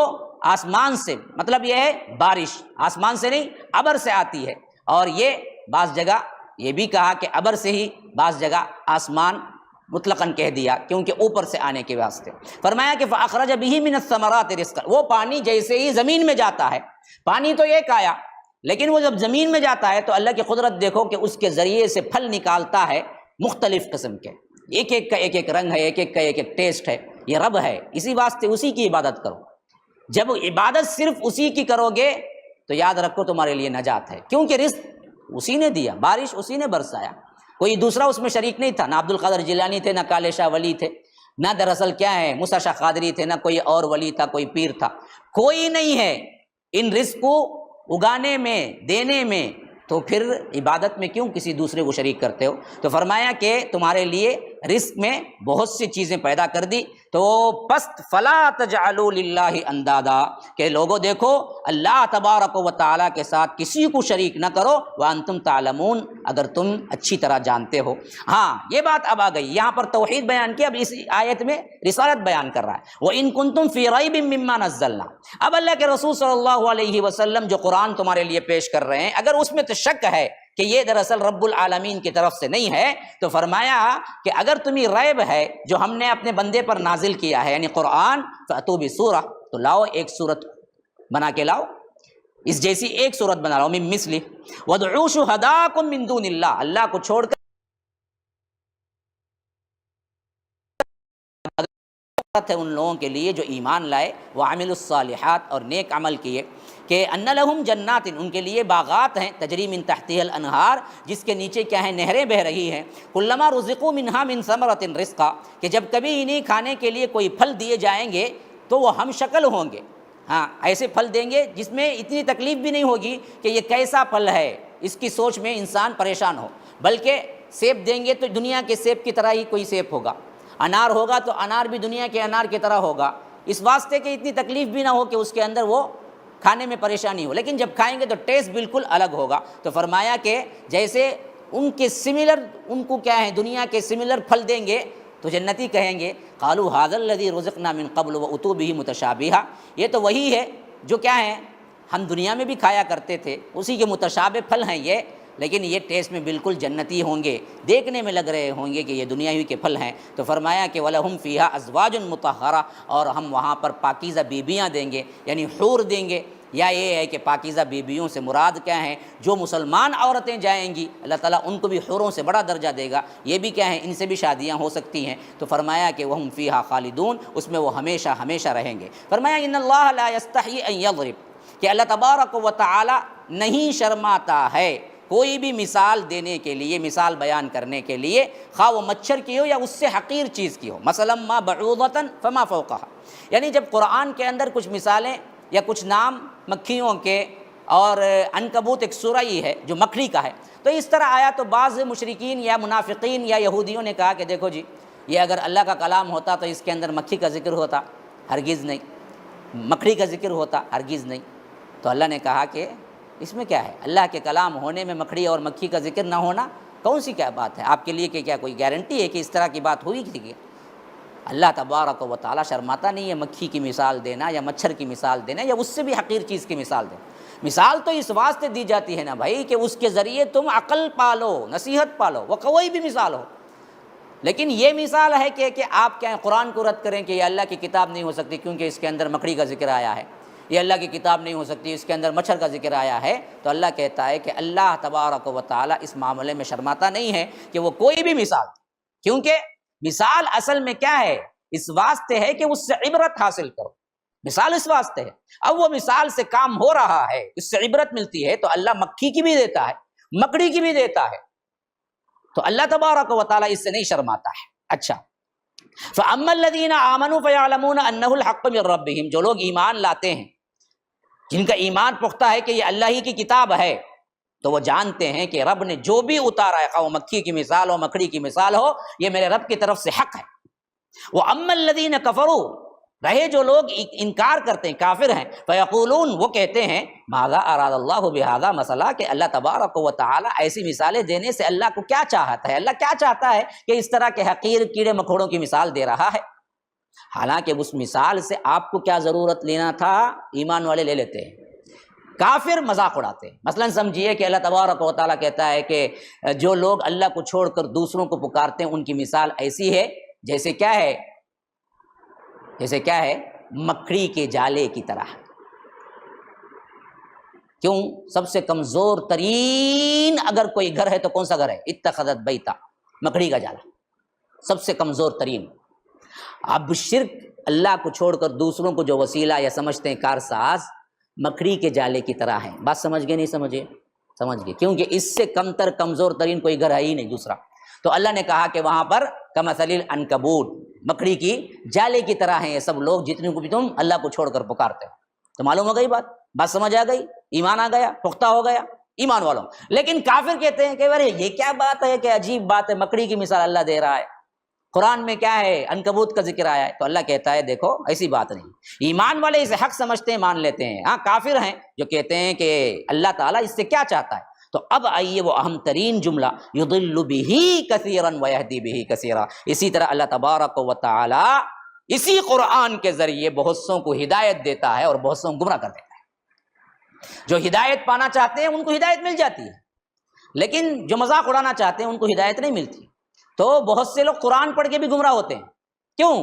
آسمان سے، مطلب یہ ہے بارش آسمان سے نہیں ابر سے آتی ہے، اور یہ بعض جگہ یہ بھی کہا کہ ابر سے ہی، بعض جگہ آسمان مطلقاً کہہ دیا کیونکہ اوپر سے آنے کے واسطے۔ فرمایا کہ فاخرج به من الثمرات رزقا، وہ پانی جیسے ہی زمین میں جاتا ہے، پانی تو ایک آیا، لیکن وہ جب زمین میں جاتا ہے تو اللہ کی قدرت دیکھو کہ اس کے ذریعے سے پھل نکالتا ہے مختلف قسم کے، ایک ایک کا ایک ایک رنگ ہے، ایک ایک کا ایک ایک ٹیسٹ ہے۔ یہ رب ہے، اسی واسطے اسی کی عبادت کرو۔ جب عبادت صرف اسی کی کرو گے تو یاد رکھو تمہارے لیے نجات ہے، کیونکہ رزق اسی نے دیا، بارش اسی نے برسایا، کوئی دوسرا اس میں شریک نہیں تھا، نہ عبد القادر جیلانی تھے، نہ کالے شاہ ولی تھے، نہ دراصل کیا ہے موسیٰ شاہ قادری تھے، نہ کوئی اور ولی تھا، کوئی پیر تھا، کوئی نہیں ہے ان رزق کو اگانے میں، دینے میں، تو پھر عبادت میں کیوں کسی دوسرے کو شریک کرتے ہو؟ تو فرمایا کہ تمہارے لیے رزق میں بہت سی چیزیں پیدا کر دی، تو پست فلا تجعلوا للہ اندادا، کہ لوگوں دیکھو اللہ تبارک و تعالیٰ کے ساتھ کسی کو شریک نہ کرو، وانتم تعلمون، اگر تم اچھی طرح جانتے ہو۔ ہاں یہ بات اب آ گئی، یہاں پر توحید بیان کی، اب اس آیت میں رسالت بیان کر رہا ہے۔ وَإِن كُنتُمْ فِي رَيْبٍ مِّمَّا نَزَّلْنَا، اب اللہ کے رسول صلی اللہ علیہ وسلم جو قرآن تمہارے لیے پیش کر رہے ہیں، اگر اس میں تو شک ہے کہ یہ دراصل رب العالمین کی طرف سے نہیں ہے، تو فرمایا کہ اگر تمہیں ریب ہے جو ہم نے اپنے بندے پر نازل کیا ہے یعنی قرآن، فَأْتُوا بِسُورَةٍ، تو لاؤ ایک سورت بنا کے لاؤ، اس جیسی ایک سورت بنا لاؤ، مِن مِثْلِهِ وَادْعُوا شُهَدَاءَكُم مِّن دُونِ اللَّهِ، اللہ کو چھوڑ کر ہے ان لوگوں کے لیے جو ایمان لائے، وعملوا الصالحات، اور نیک عمل کیے، کہ ان لہم جنات، ان کے لیے باغات ہیں، تجری من تحتها الانہار، جس کے نیچے کیا ہیں، نہریں بہ رہی ہیں، کلما رزقوا منها من ثمرۃ رزقا، کہ جب کبھی انہیں کھانے کے لیے کوئی پھل دیے جائیں گے تو وہ ہم شکل ہوں گے، ہاں ایسے پھل دیں گے جس میں اتنی تکلیف بھی نہیں ہوگی کہ یہ کیسا پھل ہے، اس کی سوچ میں انسان پریشان ہو، بلکہ سیب دیں گے تو دنیا کے سیب کی طرح ہی کوئی سیب ہوگا، انار ہوگا تو انار بھی دنیا کے انار کی طرح ہوگا، اس واسطے کہ اتنی تکلیف بھی نہ ہو کہ اس کے اندر وہ کھانے میں پریشانی ہو، لیکن جب کھائیں گے تو ٹیسٹ بالکل الگ ہوگا۔ تو فرمایا کہ جیسے ان کے سملر، ان کو کیا ہے، دنیا کے سملر پھل دیں گے تو جنتی کہیں گے قالوا ھذا الذی رزقنا من قبل واتوا به متشابہا، یہ تو وہی ہے جو کیا ہے ہم دنیا میں بھی کھایا کرتے تھے، اسی کے متشابہ پھل ہیں یہ، لیکن یہ ٹیسٹ میں بالکل جنتی ہوں گے، دیکھنے میں لگ رہے ہوں گے کہ یہ دنیاوی کے پھل ہیں۔ تو فرمایا کہ وَلَهُمْ فِيهَا أَزْوَاجٌ مُطَهَّرَةٌ، اور ہم وہاں پر پاکیزہ بیبیاں دیں گے، یعنی حور دیں گے، یا یہ ہے کہ پاکیزہ بیبیوں سے مراد کیا ہیں، جو مسلمان عورتیں جائیں گی اللہ تعالیٰ ان کو بھی حوروں سے بڑا درجہ دے گا، یہ بھی کیا ہیں، ان سے بھی شادیاں ہو سکتی ہیں۔ تو فرمایا کہ وَهُمْ فِيهَا خَالِدُونَ، اس میں وہ ہمیشہ ہمیشہ رہیں گے۔ فرمایا إِنَّ اللَّهَ لَا يَسْتَحْيِي أَن يَضْرِبَ، کہ اللہ تبارک و تعالی نہیں شرماتا ہے کوئی بھی مثال دینے کے لیے، مثال بیان کرنے کے لیے، خواہ وہ مچھر کی ہو یا اس سے حقیر چیز کی ہو، مثلا ما بعوضۃ فما فوقها، یعنی جب قرآن کے اندر کچھ مثالیں یا کچھ نام مکھیوں کے، اور عنکبوت ایک سورہ ہی ہے جو مکڑی کا ہے، تو اس طرح آیا تو بعض مشرکین یا منافقین یا یہودیوں نے کہا کہ دیکھو جی یہ اگر اللہ کا کلام ہوتا تو اس کے اندر مکھی کا ذکر ہوتا، ہرگز نہیں، مکڑی کا ذکر ہوتا، ہرگز نہیں۔ تو اللہ نے کہا کہ اس میں کیا ہے، اللہ کے کلام ہونے میں مکڑی اور مکھی کا ذکر نہ ہونا کون سی کیا بات ہے آپ کے لیے، کہ کیا کوئی گارنٹی ہے کہ اس طرح کی بات ہوئی تھی؟ اللہ تبارک و تعالیٰ شرماتا نہیں ہے مکھی کی مثال دینا یا مچھر کی مثال دینا یا اس سے بھی حقیر چیز کی مثال دینا۔ مثال تو اس واسطے دی جاتی ہے نا بھائی کہ اس کے ذریعے تم عقل پالو، نصیحت پالو، وہ کوئی بھی مثال ہو، لیکن یہ مثال ہے کہ آپ کیا قرآن کو رد کریں کہ یہ اللہ کی کتاب نہیں ہو سکتی کیونکہ اس کے اندر مکڑی کا ذکر آیا ہے، یہ اللہ کی کتاب نہیں ہو سکتی اس کے اندر مچھر کا ذکر آیا ہے۔ تو اللہ کہتا ہے کہ اللہ تبارک و تعالیٰ اس معاملے میں شرماتا نہیں ہے کہ وہ کوئی بھی مثال، کیونکہ مثال اصل میں کیا ہے، اس واسطے ہے کہ اس سے عبرت حاصل کرو، مثال اس واسطے ہے۔ اب وہ مثال سے کام ہو رہا ہے، اس سے عبرت ملتی ہے، تو اللہ مکھی کی بھی دیتا ہے، مکڑی کی بھی دیتا ہے، تو اللہ تبارک و تعالیٰ اس سے نہیں شرماتا ہے۔ اچھا، فَأَمَّا الَّذِينَ آمَنُوا فَيَعْلَمُونَ أَنَّهُ الْحَقُّ مِن رَّبِّهِمْ، جو لوگ ایمان لاتے ہیں، جن کا ایمان پختہ ہے کہ یہ اللہ ہی کی کتاب ہے، تو وہ جانتے ہیں کہ رب نے جو بھی اتارا ہے، خواہ وہ مکھی کی مثال ہو، مکڑی کی مثال ہو، یہ میرے رب کی طرف سے حق ہے۔ وَأَمَّا الَّذِينَ كَفَرُوا، رہے جو لوگ انکار کرتے ہیں، کافر ہیں، فَيَقُولُونَ، وہ کہتے ہیں، مَاذَا أَرَادَ اللَّهُ بِهَذَا، مسئلہ کہ اللہ تبارک و تعالیٰ ایسی مثالیں دینے سے اللہ کو کیا چاہتا ہے، اللہ کیا چاہتا ہے کہ اس طرح کے حقیر کیڑے مکوڑوں کی مثال دے رہا ہے، حالانکہ اس مثال سے آپ کو کیا ضرورت لینا تھا، ایمان والے لے لیتے ہیں، کافر مذاق اڑاتے ہیں۔ مثلا سمجھیے کہ اللہ تبارک و تعالیٰ کہتا ہے کہ جو لوگ اللہ کو چھوڑ کر دوسروں کو پکارتے ہیں ان کی مثال ایسی ہے جیسے کیا ہے، جیسے کیا ہے، مکڑی کے جالے کی طرح۔ کیوں؟ سب سے کمزور ترین اگر کوئی گھر ہے تو کون سا گھر ہے؟ اتخذت بیتا، مکڑی کا جالا، سب سے کمزور ترین۔ اب شرک اللہ کو چھوڑ کر دوسروں کو جو وسیلہ یا سمجھتے ہیں کارساز، مکڑی کے جالے کی طرح ہے۔ بات سمجھ گئے نہیں سمجھے؟ سمجھ گئے، کیونکہ اس سے کم تر کمزور ترین کوئی گھر ہے ہی نہیں دوسرا۔ تو اللہ نے کہا کہ وہاں پر کمثل العنکبوت، مکڑی کی جالے کی طرح ہیں یہ سب لوگ جتنے کو بھی تم اللہ کو چھوڑ کر پکارتے ہو۔ تو معلوم ہو گئی بات سمجھ آ گئی، ایمان آ گیا، پختہ ہو گیا ایمان والوں۔ لیکن کافر کہتے ہیں کہ ارے یہ کیا بات ہے کہ عجیب بات ہے، مکڑی کی مثال اللہ دے رہا ہے، قرآن میں کیا ہے عنکبوت کا ذکر آیا ہے، تو اللہ کہتا ہے دیکھو ایسی بات نہیں، ایمان والے اسے حق سمجھتے ہیں، مان لیتے ہیں، ہاں کافر ہیں جو کہتے ہیں کہ اللہ تعالیٰ اس سے کیا چاہتا ہے۔ تو اب آئیے وہ اہم ترین جملہ، یضل بہ کثیرا ویہدی بہ کثیرا، اسی طرح اللہ تبارک و تعالی اسی قرآن کے ذریعے بہت سوں کو ہدایت دیتا ہے اور بہت سوں کو گمراہ کر دیتا ہے۔ جو ہدایت پانا چاہتے ہیں ان کو ہدایت مل جاتی ہے، لیکن جو مذاق اڑانا چاہتے ہیں ان کو ہدایت نہیں ملتی۔ تو بہت سے لوگ قرآن پڑھ کے بھی گمراہ ہوتے ہیں، کیوں؟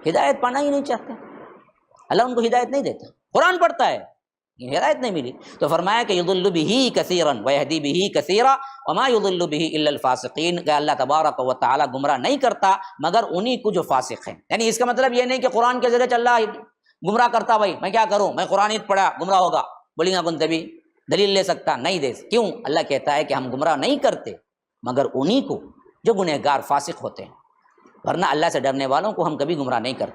ہدایت پانا ہی نہیں چاہتے، اللہ ان کو ہدایت نہیں دیتا، قرآن پڑھتا ہے ہدایت نہیں ملی، تو فرمایا کہ یضل بہ کثیرا ویہدی بہ کثیرا وما یضل بہ الا الفاسقین، کہ اللہ تبارک و تعالی گمراہ نہیں کرتا مگر انہی کو جو فاسق ہیں۔ یعنی اس کا مطلب یہ نہیں کہ قرآن کے ذریعے اللہ گمراہ کرتا، بھائی میں کیا کروں، میں قرآن پڑھا گمراہ ہوگا، بولیں گا کن تبھی دلیل لے سکتا نہیں دے، کیوں؟ اللہ کہتا ہے کہ ہم گمراہ نہیں کرتے مگر انہی کو جو گنہگار فاسق ہوتے ہیں، ورنہ اللہ سے ڈرنے والوں کو ہم کبھی گمراہ نہیں کرتے۔